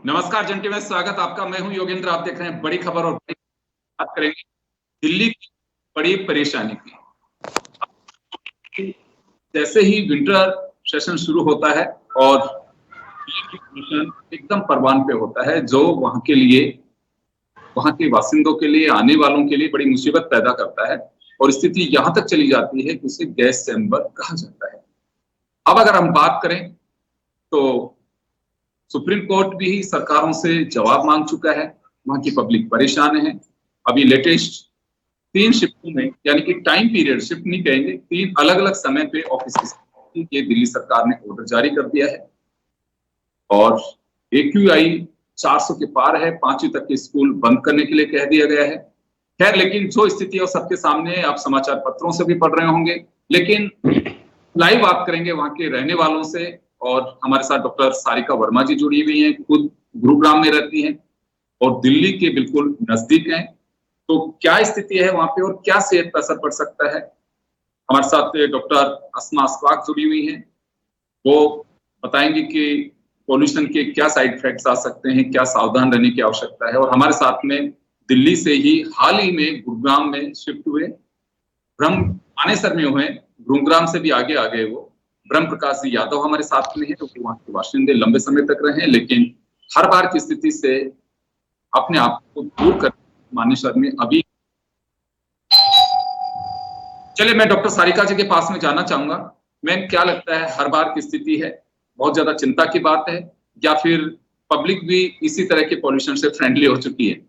नमस्कार जनटी में स्वागत आपका। मैं हूं योगेंद्र। आप देख रहे हैं बड़ी खबर और बात करेंगे दिल्ली की बड़ी परेशानी की। जैसे ही विंटर सेशन शुरू होता है और एकदम परवान पे होता है, जो वहां के बासिंदों के लिए, आने वालों के लिए बड़ी मुसीबत पैदा करता है और स्थिति यहां तक चली जाती है कि उसे गैस चैम्बर कहा जाता है। अब अगर हम बात करें तो सुप्रीम कोर्ट भी सरकारों से जवाब मांग चुका है। वहां की पब्लिक परेशान है। अभी लेटेस्ट 3 शिफ्टों में, यानी कि टाइम पीरियड, शिफ्ट नहीं कहेंगे, 3 अलग अलग समय पे ऑफिस के दिल्ली सरकार ने ऑर्डर जारी कर दिया है और AQI 400 के पार है। 5वीं तक के स्कूल बंद करने के लिए कह दिया गया है। खैर, लेकिन जो स्थिति है सबके सामने है, आप समाचार पत्रों से भी पढ़ रहे होंगे। लेकिन लाइव बात करेंगे वहां के रहने वालों से और हमारे साथ डॉक्टर सारिका वर्मा जी जुड़ी हुई हैं, खुद गुरुग्राम में रहती हैं और दिल्ली के बिल्कुल नजदीक हैं। तो क्या स्थिति है वहां पे और क्या सेहत पर असर पड़ सकता है? हमारे साथ डॉक्टर अस्मा अस्फाक जुड़ी हुई हैं, वो बताएंगे कि पॉल्यूशन के क्या साइड इफेक्ट्स आ सकते हैं, क्या सावधान रहने की आवश्यकता है। और हमारे साथ में दिल्ली से ही हाल ही में गुरुग्राम में शिफ्ट हुए, मानेसर में हुए, गुरुग्राम से भी आगे आ गए, वो ब्रह्म प्रकाश जी यादव हमारे साथ में है, जो कि वहां के बाशिंदे लंबे समय तक रहे, लेकिन हर बार की स्थिति से अपने आप को दूर कर मानेसर में अभी। चलिए, मैं डॉक्टर सारिका जी के पास में जाना चाहूंगा। मैम, क्या लगता है, हर बार की स्थिति है, बहुत ज्यादा चिंता की बात है, या फिर पब्लिक भी इसी तरह के पॉल्यूशन से फ्रेंडली हो चुकी है?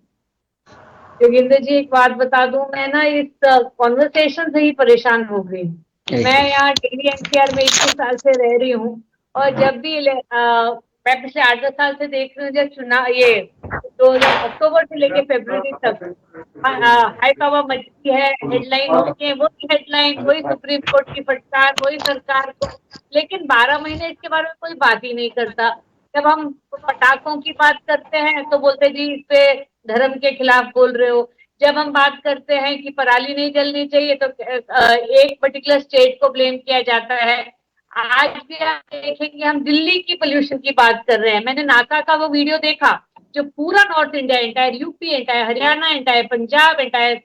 योगेंद्र जी, एक बात बता दूं, मैं ना इस कॉन्वर्सेशन से ही परेशान हो गई। मैं यहाँ दिल्ली NCR में 21 साल से रह रही हूँ और जब भी मैं पिछले 8-10 साल से देख रही हूँ, जब चुनाव ये 2000 अक्टूबर से लेके फरवरी तक हाई पावर मची है, हेडलाइन होती है, वही हेडलाइन, वही सुप्रीम कोर्ट की फटकार, वही सरकार को, लेकिन 12 महीने इसके बारे में कोई बात ही नहीं करता। जब हम पटाखों की बात करते हैं तो बोलते जी इस पे धर्म के खिलाफ बोल रहे हो। जब हम बात करते हैं कि पराली नहीं जलनी चाहिए तो एक पर्टिकुलर स्टेट को ब्लेम किया जाता है। आज भी आप देखेंगे हम दिल्ली की पोल्यूशन की बात कर रहे हैं। मैंने नाका का वो वीडियो देखा जो पूरा north India, entire UP, entire Haryana, entire Punjab, entire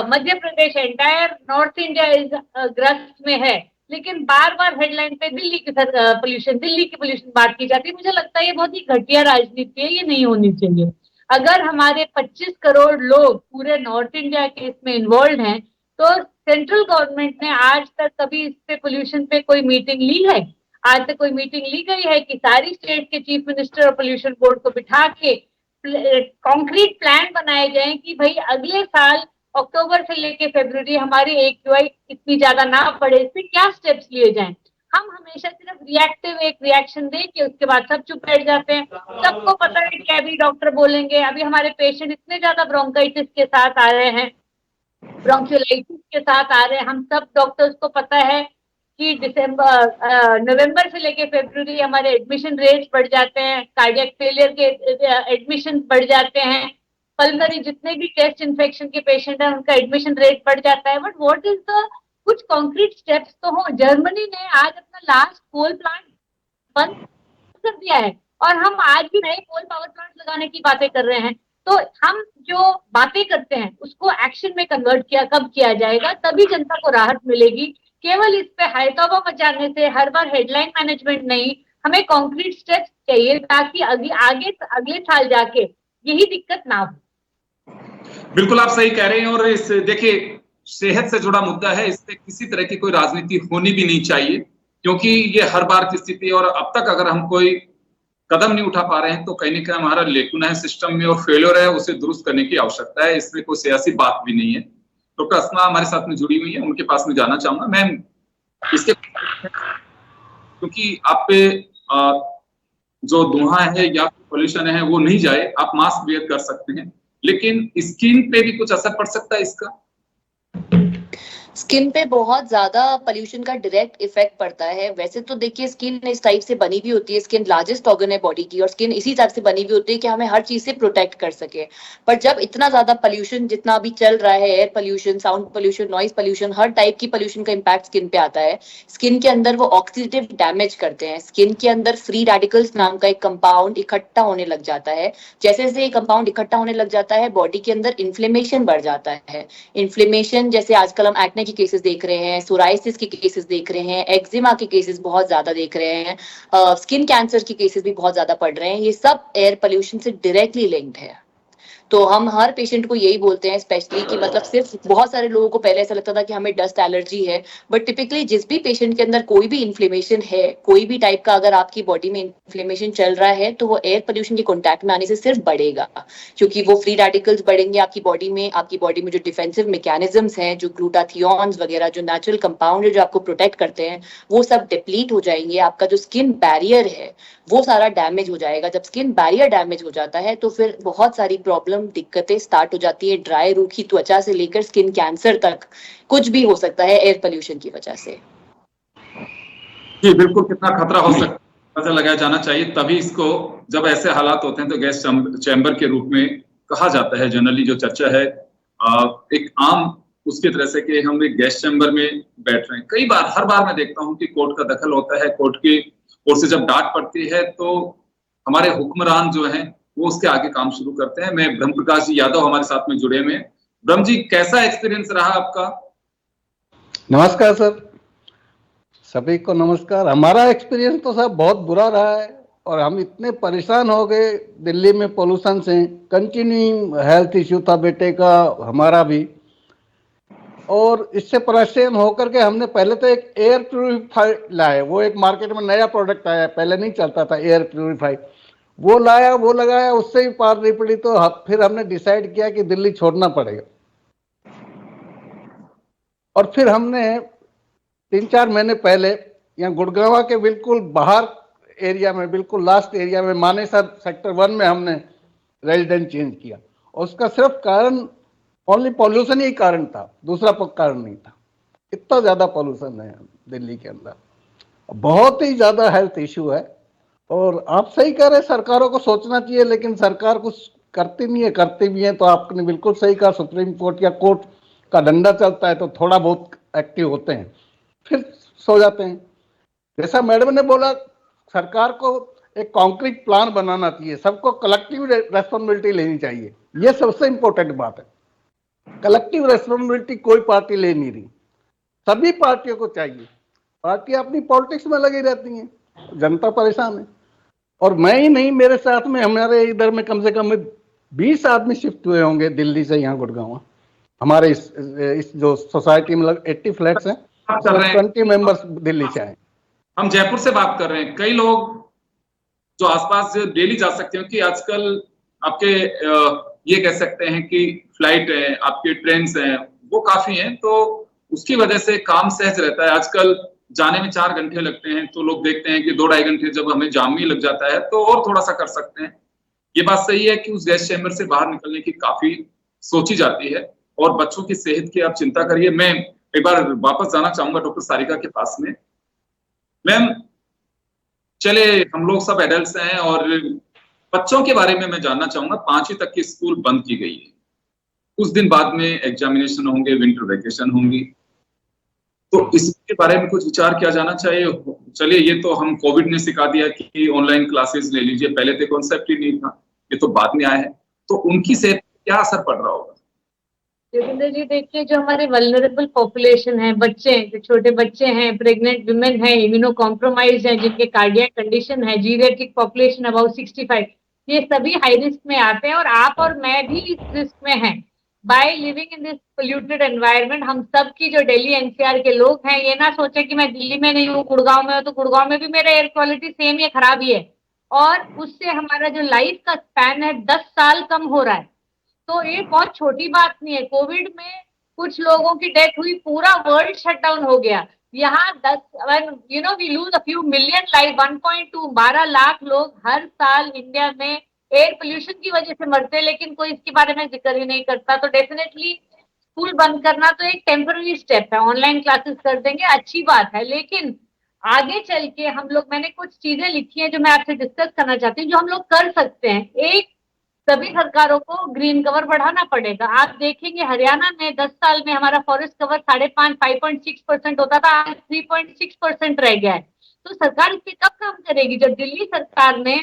Madhya Pradesh, entire north India इस ग्रस्त में है, लेकिन बार बार हेडलाइन पे दिल्ली की पोल्यूशन, दिल्ली की पोल्यूशन बात की जाती है। मुझे लगता है ये बहुत ही घटिया राजनीति है, ये नहीं होनी चाहिए। अगर हमारे 25 करोड़ लोग पूरे नॉर्थ इंडिया के इसमें इन्वॉल्व हैं, तो सेंट्रल गवर्नमेंट ने आज तक कभी इस पे पोल्यूशन पे कोई मीटिंग ली है? आज तक कोई मीटिंग ली गई है कि सारी स्टेट के चीफ मिनिस्टर और पोल्यूशन बोर्ड को बिठा के कॉन्क्रीट प्लान बनाए जाए कि भाई अगले साल अक्टूबर से लेके फरवरी हमारी AQI इतनी ज्यादा ना बढ़े, इस पे क्या स्टेप्स लिए जाएं? हम हमेशा सिर्फ रिएक्टिव एक रिएक्शन दे के उसके बाद सब चुप बैठ जाते हैं। सबको पता है कि अभी डॉक्टर बोलेंगे, अभी हमारे पेशेंट इतने ज्यादा ब्रोंकाइटिस के साथ आ रहे हैं, ब्रोंकियोलाइटिस के साथ आ रहे हैं, हम सब डॉक्टर्स को पता है कि नवंबर से लेके फरवरी हमारे एडमिशन रेट्स बढ़ जाते हैं, कार्डियक फेलियर के एडमिशन बढ़ जाते हैं, पल्मोनरी जितने भी चेस्ट इन्फेक्शन के पेशेंट हैं उनका एडमिशन रेट बढ़ जाता है। बट व्हाट इज द कुछ कॉन्क्रीट स्टेप्स तो हो। जर्मनी ने आज अपना लास्ट कोल प्लांट बंद कर दिया है और हम आज भी नए कोल पावर प्लांट लगाने की बातें कर रहे हैं। तो हम जो बातें करते हैं उसको एक्शन में कन्वर्ट कब किया जाएगा, तभी जनता को राहत मिलेगी। केवल इस पे हायतौबा मचाने से, हर बार हेडलाइन मैनेजमेंट नहीं, हमें कॉन्क्रीट स्टेप्स चाहिए ताकि अगले साल जाके यही दिक्कत ना हो। बिल्कुल आप सही कह रहे हैं। और इस देखिए सेहत से जुड़ा मुद्दा है, इस पे किसी तरह की कोई राजनीति होनी भी नहीं चाहिए, क्योंकि ये हर बार की स्थिति। और अब तक अगर हम कोई कदम नहीं उठा पा रहे हैं तो कहीं ना कहीं हमारा लेकुना है सिस्टम में और फेलियर है, उसे दुरुस्त करने की आवश्यकता है। इसमें कोई सियासी बात भी नहीं है। डॉक्टर अस्मा हमारे साथ में जुड़ी हुई है, उनके पास में जाना चाहूंगा। मैम, इसके क्योंकि आप पे जो धुआं है या पोल्यूशन है वो नहीं जाए, आप मास्क वेयर कर सकते हैं, लेकिन स्किन पे भी कुछ असर पड़ सकता है इसका? स्किन पे बहुत ज्यादा पोल्यूशन का डायरेक्ट इफेक्ट पड़ता है। वैसे तो देखिए स्किन इस टाइप से बनी भी होती है, स्किन लार्जेस्ट ऑर्गन है बॉडी की, और स्किन इसी टाइप से बनी भी होती है कि हमें हर चीज से प्रोटेक्ट कर सके। पर जब इतना ज्यादा पोल्यूशन जितना अभी चल रहा है, air pollution, sound pollution, noise pollution, हर टाइप की पोल्यूशन का इम्पैक्ट स्किन पे आता है। स्किन के अंदर वो ऑक्सीडेटिव डैमेज करते हैं। स्किन के अंदर फ्री रेडिकल्स नाम का एक कंपाउंड इकट्ठा होने लग जाता है। जैसे जैसे ये कंपाउंड इकट्ठा होने लग जाता है, बॉडी के अंदर इन्फ्लेमेशन बढ़ जाता है। इन्फ्लेमेशन जैसे आजकल हम एक्ने के केसेस देख रहे हैं, सोराइसिस के केसेस देख रहे हैं, एक्जिमा के केसेस बहुत ज्यादा देख रहे हैं, स्किन कैंसर के केसेस भी बहुत ज्यादा बढ़ रहे हैं। ये सब एयर पोल्यूशन से डायरेक्टली लिंक्ड है। तो हम हर पेशेंट को यही बोलते हैं स्पेशली कि मतलब सिर्फ बहुत सारे लोगों को पहले ऐसा लगता था कि हमें डस्ट एलर्जी है, बट टिपिकली जिस भी पेशेंट के अंदर कोई भी इन्फ्लेमेशन है, कोई भी टाइप का अगर आपकी बॉडी में इन्फ्लेमेशन चल रहा है, तो वो एयर पोल्यूशन के कॉन्टैक्ट में आने से सिर्फ बढ़ेगा, क्योंकि वो फ्री रेडिकल्स बढ़ेंगे आपकी बॉडी में जो डिफेंसिव मैकेनिज्म्स हैं, जो ग्लूटाथियोन्स वगैरह जो नेचुरल कंपाउंड है जो आपको प्रोटेक्ट करते हैं, वो सब डिप्लीट हो जाएंगे। आपका जो स्किन बैरियर है वो सारा डैमेज हो जाएगा। जब स्किन बैरियर डैमेज हो जाता है तो फिर बहुत सारी प्रॉब्लम, दिक्कतें स्टार्ट हो जाती है। ड्राई रूखी त्वचा से लेकर स्किन कैंसर तक कुछ भी हो सकता है एयर पोल्यूशन की वजह से। जी बिल्कुल, कितना खतरा हो सकता है पता लगाया जाना चाहिए। तभी इसको जब ऐसे हालात होते हैं तो गैस चैम्बर के रूप में कहा जाता है। जनरली जो चर्चा है एक आम उसकी तरह से कि हम एक गैस चैम्बर में बैठ रहे हैं। कई बार, हर बार मैं देखता हूं कि कोर्ट का दखल होता है, कोर्ट की ओर से जब डांट पड़ती है तो हमारे हुक्मरान जो हैं वो उसके आगे काम शुरू करते हैं। मैं ब्रह्म प्रकाश जी यादव हमारे साथ में जुड़े हुए हैं। ब्रह्म जी, कैसा एक्सपीरियंस रहा आपका? नमस्कार सर, सभी को नमस्कार। हमारा एक्सपीरियंस तो सर बहुत बुरा रहा है और हम इतने परेशान हो गए दिल्ली में पोल्यूशन से। कंटिन्यू हेल्थ इश्यू था बेटे का, हमारा भी, और इससे परेशान होकर के हमने पहले तो एक एयर प्यूरिफायर लाए। वो एक मार्केट में नया प्रोडक्ट आया, पहले नहीं चलता था एयर प्यूरिफायर। वो लाया, वो लगाया, उससे ही पार नहीं पड़ी। तो फिर हमने डिसाइड किया कि दिल्ली छोड़ना पड़ेगा। और फिर हमने 3-4 महीने पहले यहाँ गुड़गांव के बिल्कुल बाहर एरिया में, बिल्कुल लास्ट एरिया में, मानेसर सेक्टर 1 में हमने रेजिडेंट चेंज किया। और उसका सिर्फ कारण ओनली पॉल्यूशन ही कारण था, दूसरा कारण नहीं था। इतना ज्यादा पॉल्यूशन है दिल्ली के अंदर, बहुत ही ज्यादा हेल्थ इश्यू है। और आप सही कह रहे हैं, सरकारों को सोचना चाहिए, लेकिन सरकार कुछ करती नहीं है। करती भी है तो आपने बिल्कुल सही कहा, सुप्रीम कोर्ट या कोर्ट का डंडा चलता है तो थोड़ा बहुत एक्टिव होते हैं, फिर सो जाते हैं। जैसा मैडम ने बोला, सरकार को एक कॉन्क्रीट प्लान बनाना चाहिए, सबको कलेक्टिव रेस्पॉन्सिबिलिटी लेनी चाहिए। ये सबसे इंपॉर्टेंट बात है। कलेक्टिव रेस्पॉन्सिबिलिटी कोई पार्टी ले नहीं रही, सभी पार्टियों को चाहिए। पार्टी अपनी पॉलिटिक्स में लगी रहती हैं, जनता परेशान है। और मैं ही नहीं, मेरे साथ में हमारे इधर में कम से कम 20 आदमी शिफ्ट हुए होंगे दिल्ली से यहाँ गुड़गांव। हमारे इस जो सोसाइटी में 80 फ्लैट्स हैं, 20 मेंबर्स दिल्ली से आए। हम जयपुर से बात कर रहे हैं। कई लोग जो आसपास डेली जा सकते हैं कि आजकल आपके ये कह सकते हैं कि फ्लाइट है, आपके ट्रेन हैं, वो काफी हैं, तो उसकी वजह से काम सहज रहता है। आजकल जाने में 4 घंटे लगते हैं, तो लोग देखते हैं कि 2-2.5 घंटे जब हमें जाम में लग जाता है तो और थोड़ा सा कर सकते हैं। ये बात सही है कि उस गैस चैम्बर से बाहर निकलने की काफी सोची जाती है। और बच्चों की सेहत की आप चिंता करिए। मैं एक बार वापस जाना चाहूंगा डॉक्टर सारिका के पास में। मैम चले, हम लोग सब एडल्ट्स हैं और बच्चों के बारे में मैं जानना चाहूंगा। 5वीं तक की स्कूल बंद की गई है, कुछ दिन बाद में एग्जामिनेशन होंगे, विंटर वेकेशन होंगी, तो इसके बारे में कुछ विचार किया जाना चाहिए। चलिए, ये तो हम कोविड ने सिखा दिया कि ऑनलाइन क्लासेस ले लीजिए, पहले तो कॉन्सेप्ट ही नहीं था, ये तो बाद में आया है, तो उनकी सेहत पर क्या असर पड़ रहा होगा? योगिंदर जी देखिए, जो हमारे वल्नरेबल पॉपुलेशन है, बच्चे, जो छोटे बच्चे हैं, प्रेग्नेंट वुमेन है, इम्यूनो कॉम्प्रोमाइज है, जिनके कार्डियक कंडीशन है, जीरियाट्रिक पॉपुलेशन अबाउट 65, ये सभी हाई रिस्क में आते हैं और आप और मैं भी इस रिस्क में हैं। By living in this polluted environment, हम सब की जो दिल्ली एनसीआर के लोग हैं, ये ना सोचे कि मैं दिल्ली में नहीं हूँ, गुड़गांव में हूँ, तो गुड़गांव में भी मेरा एयर क्वालिटी सेम या खराब ही है, और उससे हमारा जो लाइफ का स्पैन है 10 साल कम हो रहा है। तो ये बहुत छोटी बात नहीं है। कोविड में कुछ लोगों की डेथ हुई, पूरा वर्ल्ड शटडाउन हो गया। यहाँ 10 we lose a few million life, 12 lakh लोग हर साल इंडिया में एयर पोल्यूशन की वजह से मरते हैं, लेकिन कोई इसके बारे में जिक्र ही नहीं करता। तो डेफिनेटली स्कूल बंद करना तो एक टेम्पररी स्टेप है, ऑनलाइन क्लासेस कर देंगे, अच्छी बात है, लेकिन आगे चल के हम लोग, मैंने कुछ चीजें लिखी हैं जो मैं आपसे डिस्कस करना चाहती हूँ, जो हम लोग कर सकते हैं। एक, सभी सरकारों को ग्रीन कवर बढ़ाना पड़ेगा। आप देखेंगे हरियाणा में 10 साल में हमारा फॉरेस्ट कवर 5.6% होता था, आज 3.6% रह गया है। तो सरकार इस पे कब काम करेगी? जब दिल्ली सरकार ने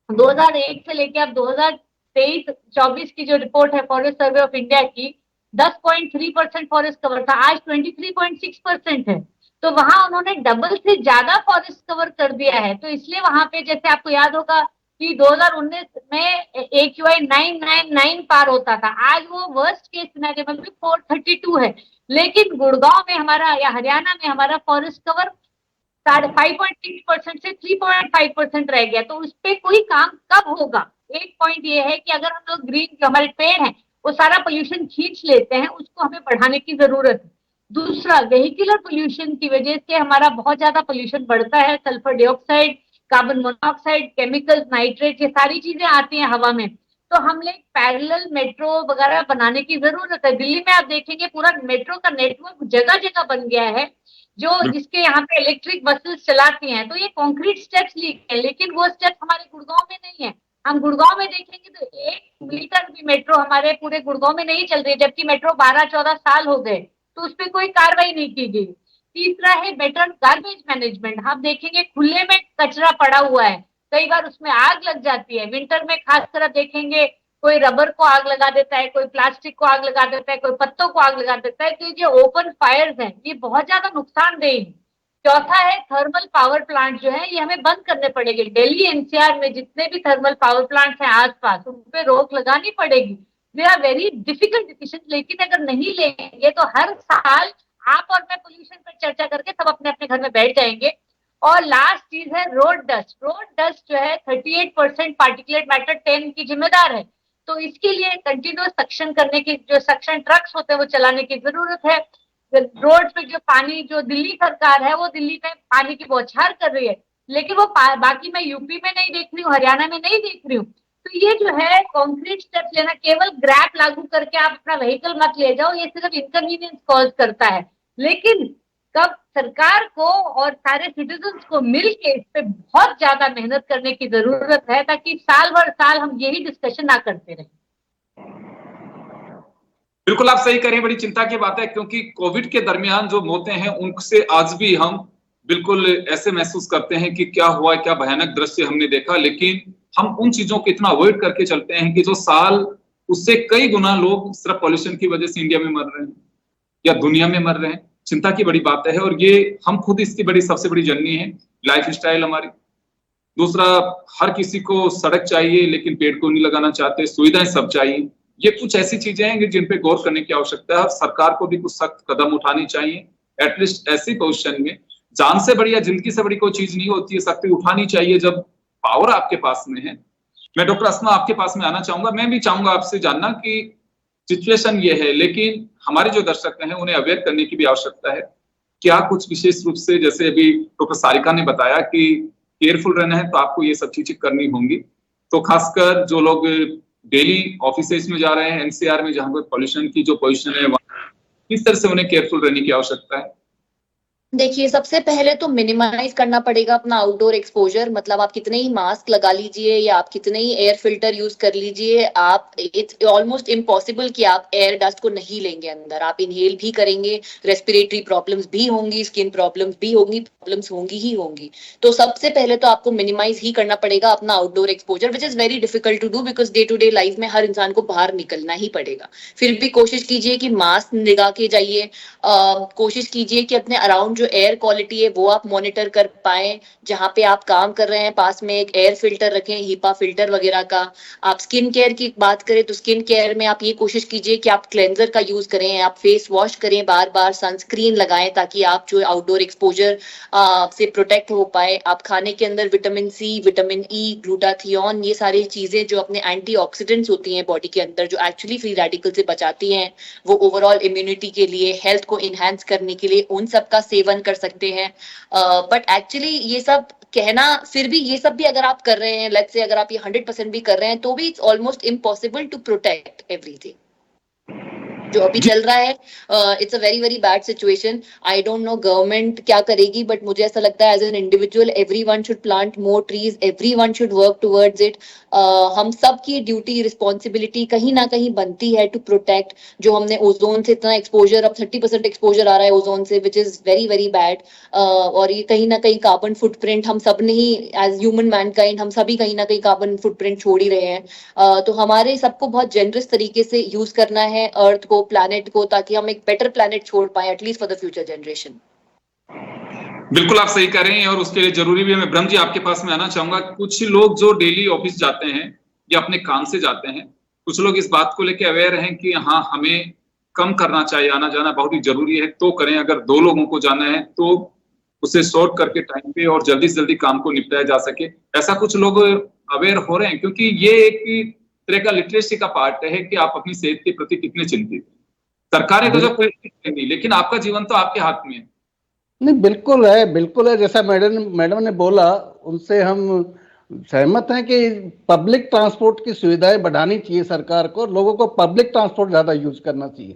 2001 से लेकर अब 2023-24 की जो रिपोर्ट है फॉरेस्ट सर्वे ऑफ इंडिया की, 10.3% फॉरेस्ट कवर था, आज 23.6% है। तो वहां उन्होंने डबल से ज्यादा फॉरेस्ट कवर कर दिया है। तो इसलिए वहां पे, जैसे आपको याद होगा कि 2019 में AQI 999 पार होता था, आज वो वर्स्ट केस सिनेरियो में भी 432 है। लेकिन गुड़गांव में हमारा या हरियाणा में हमारा फॉरेस्ट कवर 5.6% से 3.5% रह गया। तो उस पर कोई काम कब होगा? एक पॉइंट ये है कि अगर हम लोग ग्रीन, जो हमारे पेड़ हैं, वो सारा पोल्यूशन खींच लेते हैं, उसको हमें बढ़ाने की जरूरत है। दूसरा, वेहिकुलर पोल्यूशन की वजह से हमारा बहुत ज्यादा पोल्यूशन बढ़ता है, sulphur dioxide, carbon monoxide, chemicals, nitrate, ये सारी चीजें आती हैं हवा में। तो हमने पैरेलल मेट्रो वगैरह बनाने की जरूरत है। दिल्ली में आप देखेंगे पूरा मेट्रो का नेटवर्क जगह जगह बन गया है, जो जिसके यहाँ पे इलेक्ट्रिक बसेस चलाती हैं। तो ये कॉन्क्रीट स्टेप्स लिए हैं, लेकिन वो स्टेप्स हमारे गुड़गांव में नहीं है। हम गुड़गांव में देखेंगे तो 1 मीटर भी मेट्रो हमारे पूरे गुड़गांव में नहीं चल रही है, जबकि मेट्रो 12-14 साल हो गए, तो उस पर कोई कार्रवाई नहीं की गई। तीसरा है बेटर गार्बेज मैनेजमेंट। हम देखेंगे खुले में कचरा पड़ा हुआ है, कई बार उसमें आग लग जाती है। विंटर में खासकर देखेंगे कोई रबर को आग लगा देता है, कोई प्लास्टिक को आग लगा देता है, कोई पत्तों को आग लगा देता है। तो ये ओपन फायर्स हैं, ये बहुत ज्यादा नुकसानदेह है। चौथा है थर्मल पावर प्लांट जो है, ये हमें बंद करने पड़ेंगे। दिल्ली एनसीआर में जितने भी थर्मल पावर प्लांट हैं आसपास, उन पे रोक लगानी पड़ेगी। They are very difficult decision, लेकिन अगर नहीं लेंगे तो हर साल आप और मैं पोल्यूशन पर चर्चा करके सब अपने अपने घर में बैठ जाएंगे। और लास्ट चीज है रोड डस्ट। रोड डस्ट जो है 38% पार्टिकुलेट मैटर 10 की जिम्मेदार है। तो इसके लिए कंटिन्यूस सक्शन करने की, जो सक्शन ट्रक्स होते हैं वो चलाने की जरूरत है। रोड पे जो पानी, जो दिल्ली सरकार है वो दिल्ली में पानी की बौछार कर रही है, लेकिन वो बाकी मैं यूपी में नहीं देख रही हूँ, हरियाणा में नहीं देख रही हूँ। तो ये जो है कॉन्क्रीट स्टेप लेना, केवल ग्रैप लागू करके आप अपना व्हीकल मत ले जाओ, ये सिर्फ इनकन्वीनियंस कॉज करता है। लेकिन कब सरकार को और सारे सिटीजन्स को मिलके इस पे बहुत ज्यादा मेहनत करने की जरूरत है, ताकि साल भर साल हम यही डिस्कशन ना करते रहें। बिल्कुल आप सही करें, बड़ी चिंता की बात है, क्योंकि कोविड के दरमियान जो मौतें हैं उनसे आज भी हम बिल्कुल ऐसे महसूस करते हैं कि क्या हुआ, क्या भयानक दृश्य हमने देखा। लेकिन हम उन चीजों को इतना अवॉइड करके चलते हैं कि जो साल उससे कई गुना लोग सिर्फ पॉल्यूशन की वजह से इंडिया में मर रहे हैं या दुनिया में मर रहे हैं। चिंता की बड़ी बात है, और ये हम खुद इसकी बड़ी सबसे बड़ी जननी है, लाइफ स्टाइल हमारी। दूसरा, हर किसी को सड़क चाहिए लेकिन पेड़ को नहीं लगाना चाहते, सुविधाएं सब चाहिए। ये कुछ ऐसी चीजें हैं जिन पे गौर करने की आवश्यकता है। सरकार को भी कुछ सख्त कदम उठाने चाहिए, एटलीस्ट ऐसी पोजीशन में। जान से बड़ी या जिंदगी से बड़ी कोई चीज नहीं होती है, सख्ती उठानी चाहिए जब पावर आपके पास में है। मैं डॉक्टर अस्मा आपके पास में आना चाहूंगा। मैं भी चाहूंगा आपसे जानना कि सिचुएशन ये है, लेकिन हमारे जो दर्शक हैं उन्हें अवेयर करने की भी आवश्यकता है। क्या कुछ विशेष रूप से, जैसे अभी डॉक्टर सारिका ने बताया कि केयरफुल रहना है, तो आपको ये सब चीजें करनी होंगी। तो खासकर जो लोग डेली ऑफिसेस में जा रहे हैं, एनसीआर में, जहां पर पॉल्यूशन की जो पोजीशन है, वहां किस तरह से उन्हें केयरफुल रहने की आवश्यकता है? देखिए, सबसे पहले तो मिनिमाइज करना पड़ेगा अपना आउटडोर एक्सपोजर। मतलब आप कितने ही मास्क लगा लीजिए या आप कितने ही एयर फिल्टर यूज कर लीजिए, आप इट्स ऑलमोस्ट इम्पॉसिबल कि आप एयर डस्ट को नहीं लेंगे अंदर। आप इनहेल भी करेंगे, रेस्पिरेटरी प्रॉब्लम्स भी होंगी, स्किन प्रॉब्लम्स भी होंगी, प्रॉब्लम्स होंगी ही होंगी। तो सबसे पहले तो आपको मिनिमाइज ही करना पड़ेगा अपना outdoor exposure, which is very difficult to do because day to day life में हर इंसान को बाहर निकलना ही पड़ेगा। फिर भी कोशिश कीजिए कि मास्क लगा के जाइए। कोशिश कीजिए कि अपने अराउंड जो एयर क्वालिटी है वो आप मॉनिटर कर पाए। जहां पे आप काम कर रहे हैं पास में एक एयर फिल्टर रखें, हीपा फिल्टर वगैरह का। आप स्किन केयर की बात करें तो स्किन केयर में आप ये कोशिश कीजिए कि आप क्लेंजर का यूज करें, आप फेस वॉश करें, बार बार सनस्क्रीन लगाएं ताकि आप जो आउटडोर एक्सपोजर से प्रोटेक्ट हो पाए। आप खाने के अंदर vitamin C, vitamin E, glutathione, ये सारी चीजें जो अपने एंटीऑक्सीडेंट्स होती हैं बॉडी के अंदर, जो एक्चुअली फ्री रेडिकल से बचाती हैं, वो ओवरऑल इम्यूनिटी के लिए, हेल्थ को इनहेंस करने के लिए उन सब का सेवन कर सकते हैं। बट एक्चुअली ये सब कहना, फिर भी ये सब भी अगर आप कर रहे हैं, लेट्स से अगर आप ये 100% भी कर रहे हैं, तो भी it's almost impossible to protect everything जो अभी चल रहा है। It's a very very bad situation. I don't know government क्या करेगी, बट मुझे ऐसा लगता है as an individual everyone should plant more trees, everyone should work towards it. हम सब की ड्यूटी, रिस्पॉन्सिबिलिटी कहीं ना कहीं बनती है टू प्रोटेक्ट। जो हमने ओजोन से इतना एक्सपोजर, अब 30% एक्सपोजर आ रहा है ओजोन से, विच इज वेरी वेरी बैड। और ये कहीं ना कहीं कार्बन फुटप्रिंट हम सब ने ही, एज ह्यूमन मैनकाइंड, हम सभी कहीं ना कहीं कार्बन फुटप्रिंट छोड़ ही रहे हैं। तो हमारे सबको बहुत जेनरस तरीके से यूज करना है अर्थ को, प्लैनेट को, ताकि हम एक बेटर प्लैनेट छोड़ पाए at least for the future generation. बिल्कुल आप सही कह रहे हैं, और उसके लिए जरूरी भी है। मैं ब्रह्म जी आपके पास में आना चाहूंगा। कुछ लोग जो डेली ऑफिस जाते हैं या अपने काम से जाते हैं, कुछ लोग इस बात को लेकर अवेयर हैं कि हाँ, हमें कम करना चाहिए, आना जाना बहुत ही जरूरी है तो करें। अगर 2 लोगों को जाना है तो उसे शॉर्ट करके टाइम पे और जल्दी से जल्दी काम को निपटाया जा सके, ऐसा कुछ लोग अवेयर हो रहे हैं। क्योंकि ये एक तरह का लिटरेसी का पार्ट है कि आप अपनी सेहत के प्रति कितने चिंतित। सरकारें तो जो कोई नहीं, लेकिन आपका जीवन तो आपके हाथ में है। नहीं, बिल्कुल है, बिल्कुल है। जैसा मैडम ने बोला, उनसे हम सहमत हैं कि पब्लिक ट्रांसपोर्ट की सुविधाएं बढ़ानी चाहिए सरकार को, लोगों को पब्लिक ट्रांसपोर्ट ज्यादा यूज करना चाहिए।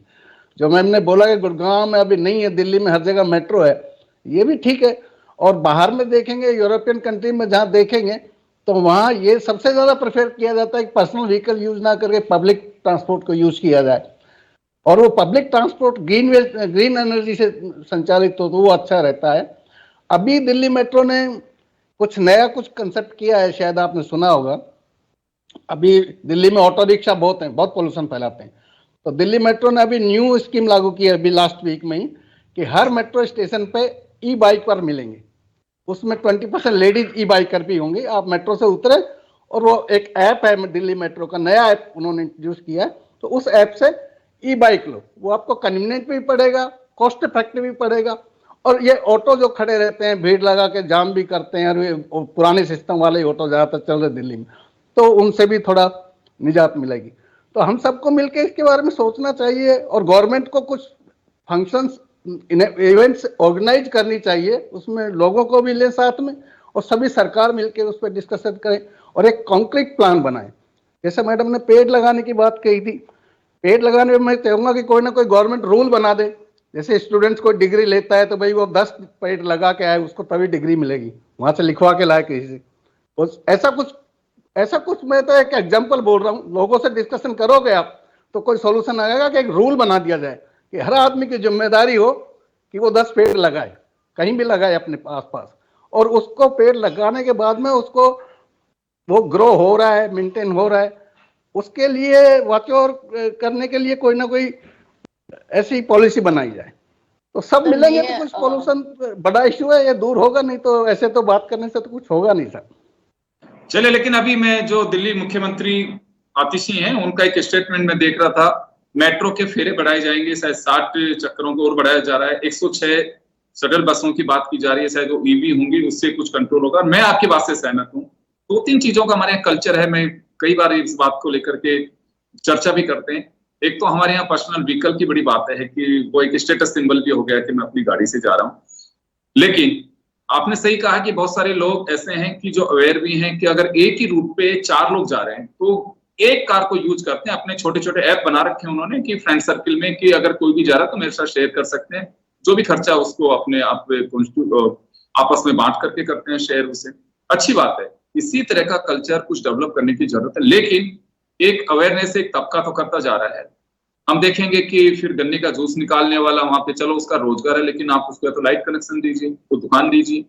जो मैम ने बोला कि गुड़गांव में अभी नहीं है, दिल्ली में हर जगह मेट्रो है, ये भी ठीक है। और बाहर में देखेंगे, यूरोपियन कंट्री में जहाँ देखेंगे तो वहाँ ये सबसे ज्यादा प्रेफर किया जाता है कि पर्सनल व्हीकल यूज ना करके पब्लिक ट्रांसपोर्ट को यूज किया जाए। और वो पब्लिक ट्रांसपोर्ट ग्रीन एनर्जी से संचालित हो तो वो अच्छा रहता है। अभी दिल्ली मेट्रो ने कुछ नया कुछ कंसेप्ट किया है, शायद आपने सुना होगा। अभी दिल्ली में ऑटो रिक्शा बहुत हैं, बहुत पोल्यूशन फैलाते हैं। तो दिल्ली मेट्रो ने अभी न्यू स्कीम लागू की है अभी लास्ट वीक में ही, कि हर मेट्रो स्टेशन पे ई बाइक पर मिलेंगे। उसमें 20% लेडीज ई बाइकर भी होंगी। आप मेट्रो से उतरे और वो एक ऐप है दिल्ली मेट्रो का, नया ऐप उन्होंने इंट्रोड्यूस किया है, तो उस ऐप से ई बाइक लो। वो आपको कन्वीनियंट भी पड़ेगा, कॉस्ट इफेक्टिव भी पड़ेगा। और ये ऑटो जो खड़े रहते हैं, भीड़ लगा के जाम भी करते हैं, और ये पुराने सिस्टम वाले ऑटो ज्यादातर चल रहे दिल्ली में, तो उनसे भी थोड़ा निजात मिलेगी। तो हम सबको मिलकर इसके बारे में सोचना चाहिए, और गवर्नमेंट को कुछ फंक्शंस, इवेंट्स ऑर्गेनाइज करनी चाहिए, उसमें लोगों को भी ले साथ में, और सभी सरकार मिलकर उस पर डिस्कशन करें और एक कॉन्क्रीट प्लान बनाए। जैसे मैडम ने पेड़ लगाने की बात कही थी, पेड़ लगाने में मैं कहूँगा कि कोई ना कोई गवर्नमेंट रूल बना दे। जैसे स्टूडेंट्स को डिग्री लेता है तो भाई वो 10 पेड़ लगा के आए, उसको तभी डिग्री मिलेगी, वहां से लिखवा के लाए किसी से। ऐसा कुछ मैं तो एक एग्जांपल बोल रहा हूँ। लोगों से डिस्कशन करोगे आप तो कोई सोल्यूशन आएगा कि एक रूल बना दिया जाए कि हर आदमी की जिम्मेदारी हो कि वो 10 पेड़ लगाए, कहीं भी लगाए अपने आसपास। और उसको पेड़ लगाने के बाद में उसको वो ग्रो हो रहा है, मेंटेन हो रहा है, उसके लिए वॉच ओवर करने के लिए कोई ना कोई ऐसी पॉलिसी बनाई जाए, तो सब मिलेंगे तो कुछ पॉल्यूशन बड़ा इश्यू है, ये दूर होगा। नहीं तो ऐसे तो बात करने से तो कुछ होगा नहीं सर। चलिए, लेकिन अभी मैं जो दिल्ली मुख्यमंत्री आतिशी हैं, उनका एक स्टेटमेंट में देख रहा था, मेट्रो के फेरे बढ़ाए जाएंगे, शायद 60 चक्करों को और बढ़ाया जा रहा है, 106 शटल बसों की बात की जा रही है, शायद वो ईवी होंगी, उससे कुछ कंट्रोल होगा। मैं आपकी बात से सहमत हूँ। 2-3 चीजों का हमारे यहाँ कल्चर है, मैं कई बार इस बात को लेकर के चर्चा भी करते हैं। एक तो हमारे यहाँ पर्सनल व्हीकल की बड़ी बात है कि वो एक स्टेटस सिंबल भी हो गया कि मैं अपनी गाड़ी से जा रहा हूँ। लेकिन आपने सही कहा कि बहुत सारे लोग ऐसे हैं कि जो अवेयर भी हैं कि अगर एक ही रूट पे 4 लोग जा रहे हैं तो एक कार को यूज करते हैं। अपने छोटे छोटे ऐप बना रखे हैं उन्होंने कि फ्रेंड सर्किल में कि अगर कोई भी जा रहा है तो मेरे साथ शेयर कर सकते हैं। जो भी खर्चा उसको अपने आप आपस में बांट करके करते हैं शेयर उसे, अच्छी बात है। इसी तरह का कल्चर कुछ डेवलप करने की जरूरत है, लेकिन एक अवेयरनेस एक तबका तो करता जा रहा है। हम देखेंगे कि फिर गन्ने का जूस निकालने वाला वहां पे, चलो उसका रोजगार है, लेकिन आप उसको तो लाइट कनेक्शन दीजिए, तो दुकान दीजिए,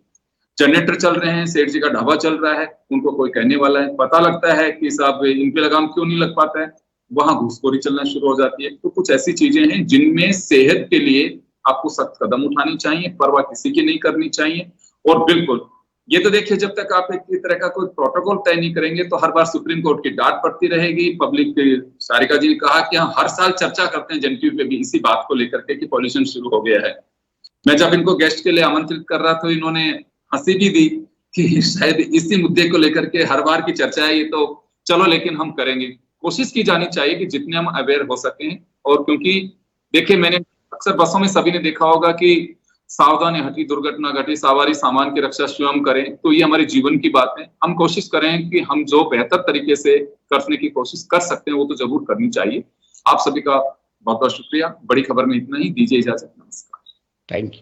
जनरेटर चल रहे हैं, सेठ जी का ढाबा चल रहा है, उनको कोई कहने वाला है, पता लगता है कि साहब इन पे लगाम क्यों नहीं लग पाता है, वहां घूसखोरी चलना शुरू हो जाती है। तो कुछ ऐसी चीजें हैं जिनमें सेहत के लिए आपको सख्त कदम उठानी चाहिए, परवाह किसी की नहीं करनी चाहिए। और बिल्कुल ये तो देखिए, जब तक आप एक तरह का कोई प्रोटोकॉल तय नहीं करेंगे तो हर बार सुप्रीम कोर्ट की डांट पड़ती रहेगी। पब्लिक, सारिका जी ने कहा कि हम हर साल चर्चा करते हैं जन टीवी पे भी इसी बात को लेकर के कि पॉल्यूशन शुरू हो गया है। मैं जब इनको गेस्ट के लिए आमंत्रित कर रहा था, इन्होंने हंसी भी दी कि शायद इसी मुद्दे को लेकर के हर बार की चर्चा है ये, तो चलो लेकिन हम करेंगे। कोशिश की जानी चाहिए कि जितने हम अवेयर हो सकें। और क्योंकि देखिए, मैंने अक्सर बसों में सभी ने देखा होगा कि सावधानी हटी दुर्घटना घटी, सवारी सामान की रक्षा स्वयं करें, तो ये हमारे जीवन की बात है। हम कोशिश करें कि हम जो बेहतर तरीके से करने की कोशिश कर सकते हैं वो तो जरूर करनी चाहिए। आप सभी का बहुत बहुत शुक्रिया। बड़ी खबर में इतना ही, दीजिए इजाजत, नमस्कार। Thank you.